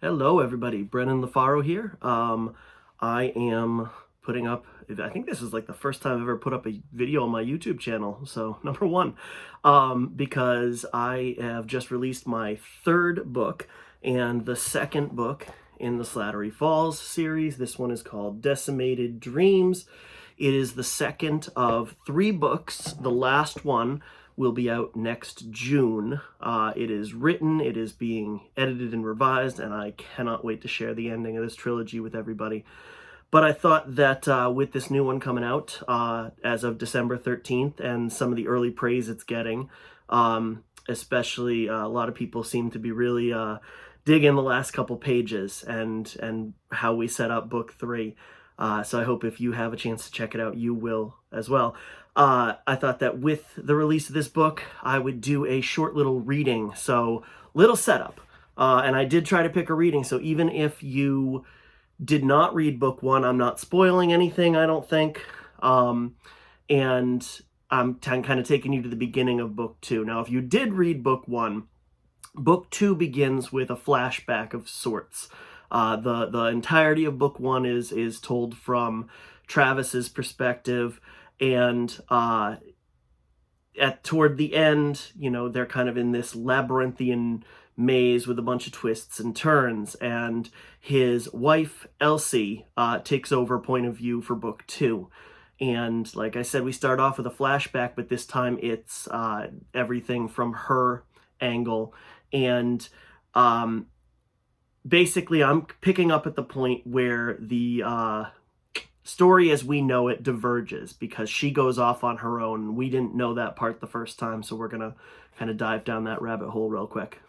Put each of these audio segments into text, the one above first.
Hello, everybody. Brennan LaFaro here. I am putting up, I think this is like the first time I've ever put up a video on my YouTube channel. So, number one, because I have just released my third book and the second book in the Slattery Falls series. This one is called Decimated Dreams. It is the second of three books. The last one will be out next June. It is written, it is being edited and revised, and I cannot wait to share the ending of this trilogy with everybody. But I thought that with this new one coming out as of December 13th and some of the early praise it's getting, especially a lot of people seem to be really digging the last couple pages and how we set up book three. So I hope if you have a chance to check it out, you will as well. I thought that with the release of this book, I would do a short little reading. So little setup. And I did try to pick a reading. So even if you did not read book one, I'm not spoiling anything, I don't think. And I'm kind of taking you to the beginning of book two. Now, if you did read book one, book two begins with a flashback of sorts. The entirety of book one is told from Travis's perspective, and toward the end, they're kind of in this labyrinthian maze with a bunch of twists and turns, and his wife Elsie takes over point of view for book two. And like I said, we start off with a flashback, but this time it's everything from her angle. And basically, I'm picking up at the point where the story as we know it diverges, because she goes off on her own. We didn't know that part the first time, so we're going to kind of dive down that rabbit hole real quick.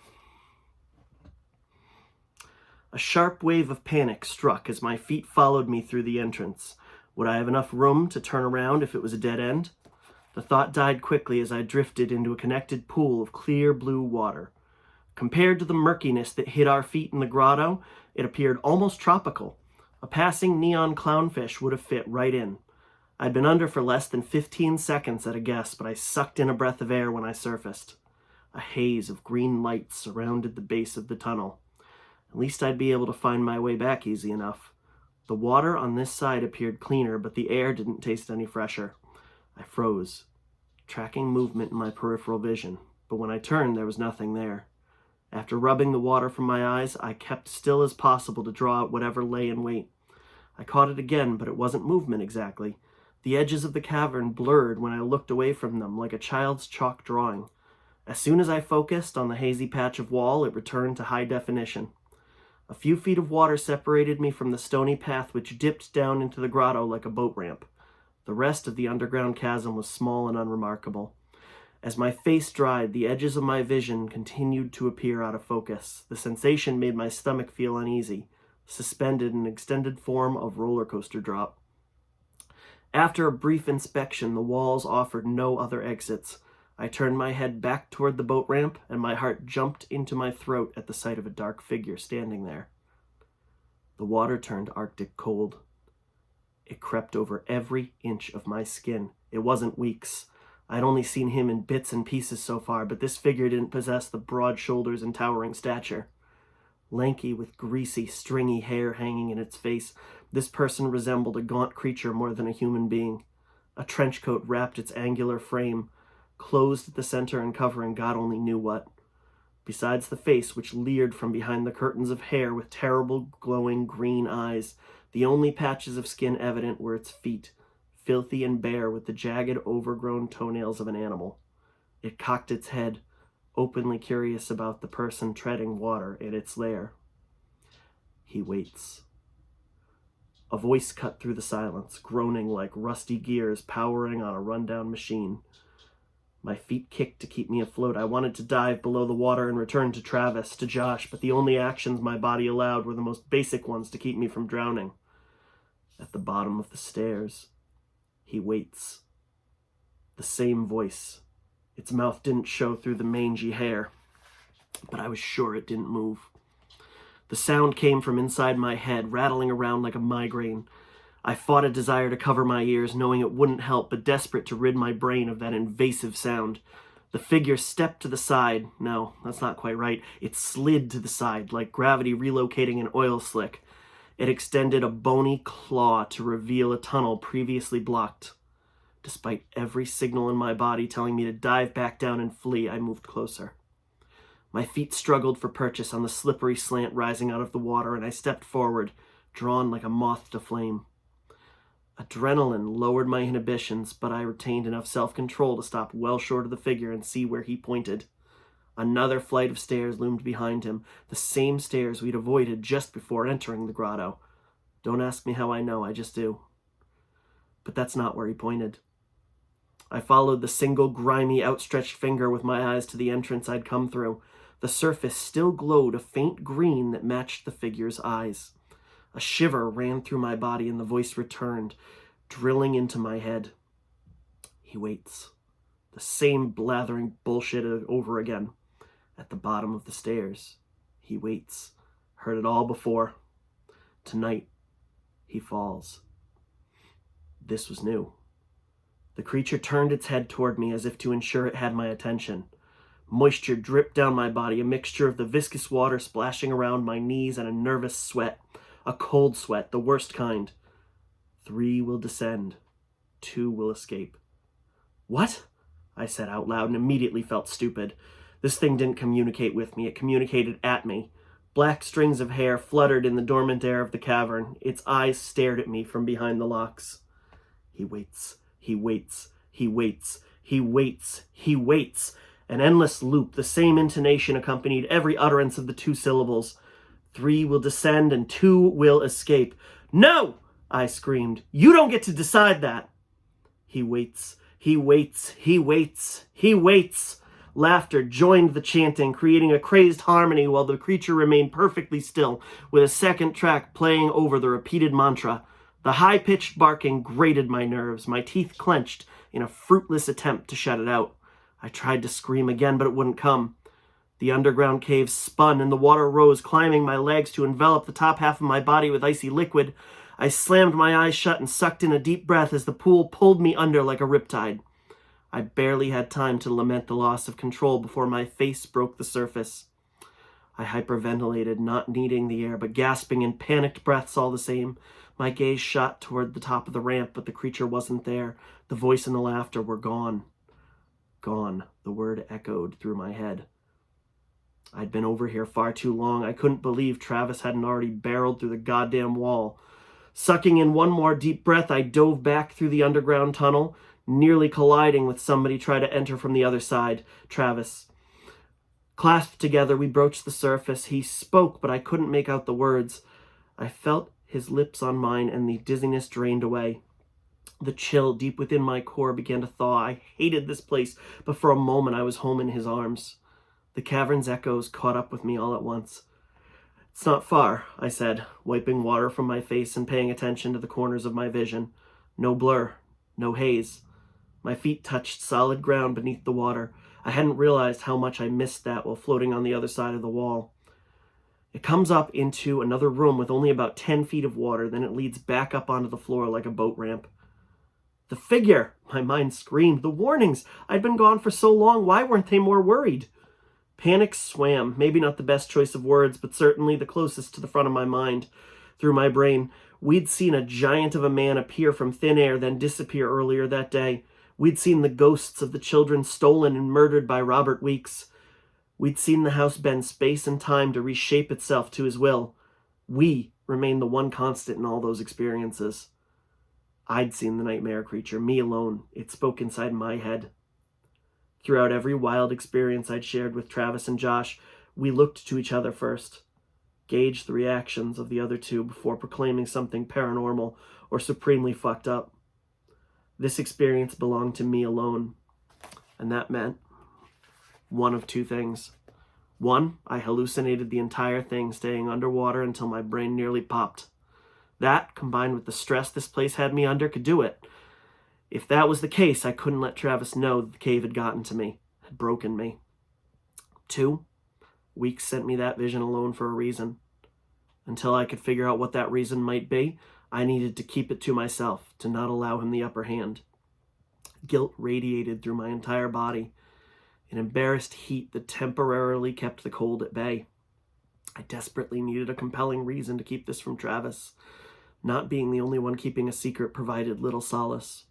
A sharp wave of panic struck as my feet followed me through the entrance. Would I have enough room to turn around if it was a dead end? The thought died quickly as I drifted into a connected pool of clear blue water. Compared to the murkiness that hid our feet in the grotto, it appeared almost tropical. A passing neon clownfish would have fit right in. I'd been under for less than 15 seconds at a guess, but I sucked in a breath of air when I surfaced. A haze of green light surrounded the base of the tunnel. At least I'd be able to find my way back easy enough. The water on this side appeared cleaner, but the air didn't taste any fresher. I froze, tracking movement in my peripheral vision, but when I turned, there was nothing there. After rubbing the water from my eyes, I kept still as possible to draw out whatever lay in wait. I caught it again, but it wasn't movement exactly. The edges of the cavern blurred when I looked away from them, like a child's chalk drawing. As soon as I focused on the hazy patch of wall, it returned to high definition. A few feet of water separated me from the stony path which dipped down into the grotto like a boat ramp. The rest of the underground chasm was small and unremarkable. As my face dried, the edges of my vision continued to appear out of focus. The sensation made my stomach feel uneasy, suspended in an extended form of roller coaster drop. After a brief inspection, the walls offered no other exits. I turned my head back toward the boat ramp, and my heart jumped into my throat at the sight of a dark figure standing there. The water turned arctic cold. It crept over every inch of my skin. It wasn't Weeks. I'd only seen him in bits and pieces so far, but this figure didn't possess the broad shoulders and towering stature. Lanky, with greasy, stringy hair hanging in its face, this person resembled a gaunt creature more than a human being. A trench coat wrapped its angular frame, closed at the center and covering God only knew what. Besides the face, which leered from behind the curtains of hair with terrible, glowing green eyes, the only patches of skin evident were its feet, filthy and bare with the jagged, overgrown toenails of an animal. It cocked its head, openly curious about the person treading water in its lair. He waits. A voice cut through the silence, groaning like rusty gears powering on a rundown machine. My feet kicked to keep me afloat. I wanted to dive below the water and return to Travis, to Josh, but the only actions my body allowed were the most basic ones to keep me from drowning. At the bottom of the stairs, he waits. The same voice. Its mouth didn't show through the mangy hair, but I was sure it didn't move. The sound came from inside my head, rattling around like a migraine. I fought a desire to cover my ears, knowing it wouldn't help, but desperate to rid my brain of that invasive sound. The figure stepped to the side. No, that's not quite right. It slid to the side, like gravity relocating an oil slick. It extended a bony claw to reveal a tunnel previously blocked. Despite every signal in my body telling me to dive back down and flee, I moved closer. My feet struggled for purchase on the slippery slant rising out of the water, and I stepped forward, drawn like a moth to flame. Adrenaline lowered my inhibitions, but I retained enough self-control to stop well short of the figure and see where he pointed. Another flight of stairs loomed behind him, the same stairs we'd avoided just before entering the grotto. Don't ask me how I know, I just do. But that's not where he pointed. I followed the single grimy outstretched finger with my eyes to the entrance I'd come through. The surface still glowed a faint green that matched the figure's eyes. A shiver ran through my body and the voice returned, drilling into my head. He waits. The same blathering bullshit over again. At the bottom of the stairs. He waits. Heard it all before. Tonight, he falls. This was new. The creature turned its head toward me as if to ensure it had my attention. Moisture dripped down my body, a mixture of the viscous water splashing around my knees and a nervous sweat. A cold sweat, the worst kind. 3 will descend. 2 will escape. What? I said out loud and immediately felt stupid. This thing didn't communicate with me. It communicated at me. Black strings of hair fluttered in the dormant air of the cavern. Its eyes stared at me from behind the locks. He waits. He waits. He waits. He waits. He waits. An endless loop, the same intonation accompanied every utterance of the 2 syllables. 3 will descend and 2 will escape. No! I screamed. You don't get to decide that. He waits. He waits. He waits. He waits. Laughter joined the chanting, creating a crazed harmony while the creature remained perfectly still, with a second track playing over the repeated mantra. The high-pitched barking grated my nerves, my teeth clenched in a fruitless attempt to shut it out. I tried to scream again, but it wouldn't come. The underground cave spun and the water rose, climbing my legs to envelop the top half of my body with icy liquid. I slammed my eyes shut and sucked in a deep breath as the pool pulled me under like a riptide. I barely had time to lament the loss of control before my face broke the surface. I hyperventilated, not needing the air, but gasping in panicked breaths all the same. My gaze shot toward the top of the ramp, but the creature wasn't there. The voice and the laughter were gone. Gone, the word echoed through my head. I'd been over here far too long. I couldn't believe Travis hadn't already barreled through the goddamn wall. Sucking in one more deep breath, I dove back through the underground tunnel, nearly colliding with somebody trying to enter from the other side, Travis. Clasped together, we broached the surface. He spoke, but I couldn't make out the words. I felt his lips on mine, and the dizziness drained away. The chill deep within my core began to thaw. I hated this place, but for a moment I was home in his arms. The cavern's echoes caught up with me all at once. It's not far, I said, wiping water from my face and paying attention to the corners of my vision. No blur, no haze. My feet touched solid ground beneath the water. I hadn't realized how much I missed that while floating on the other side of the wall. It comes up into another room with only about 10 feet of water, then it leads back up onto the floor like a boat ramp. The figure! My mind screamed. The warnings! I'd been gone for so long, why weren't they more worried? Panic swam, maybe not the best choice of words, but certainly the closest to the front of my mind. Through my brain, we'd seen a giant of a man appear from thin air, then disappear earlier that day. We'd seen the ghosts of the children stolen and murdered by Robert Weeks. We'd seen the house bend space and time to reshape itself to his will. We remained the one constant in all those experiences. I'd seen the nightmare creature, me alone. It spoke inside my head. Throughout every wild experience I'd shared with Travis and Josh, we looked to each other first, gauged the reactions of the other two before proclaiming something paranormal or supremely fucked up. This experience belonged to me alone, and that meant one of 2 things. 1, I hallucinated the entire thing, staying underwater until my brain nearly popped. That, combined with the stress this place had me under, could do it. If that was the case, I couldn't let Travis know that the cave had gotten to me, had broken me. 2, Weeks sent me that vision alone for a reason. Until I could figure out what that reason might be, I needed to keep it to myself, to not allow him the upper hand. Guilt radiated through my entire body. an embarrassed heat that temporarily kept the cold at bay. I desperately needed a compelling reason to keep this from Travis. Not being the only one keeping a secret provided little solace.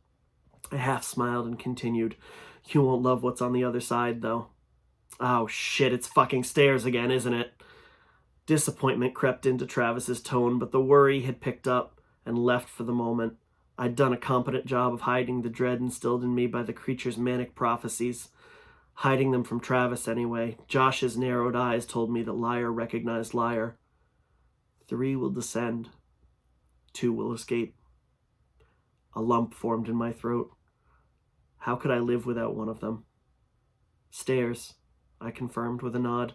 I half smiled and continued, "You won't love what's on the other side, though." "Oh shit, it's fucking stairs again, isn't it?" Disappointment crept into Travis's tone, but the worry had picked up and left for the moment. I'd done a competent job of hiding the dread instilled in me by the creature's manic prophecies. Hiding them from Travis, anyway. Josh's narrowed eyes told me that liar recognized liar. 3 will descend. 2 will escape. A lump formed in my throat. How could I live without one of them? "Stairs," I confirmed with a nod.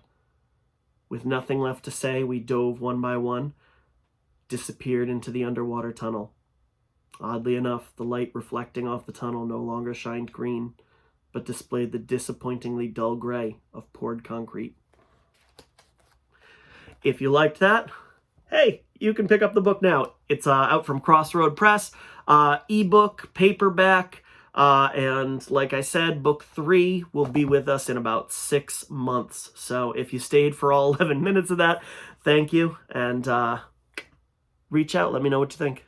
With nothing left to say, we dove one by one, disappeared into the underwater tunnel. Oddly enough, the light reflecting off the tunnel no longer shined green, but displayed the disappointingly dull gray of poured concrete. If you liked that, hey, you can pick up the book now. It's out from Crossroad Press, ebook, paperback, and like I said, book 3 will be with us in about 6 months. So if you stayed for all 11 minutes of that, thank you, and reach out, let me know what you think.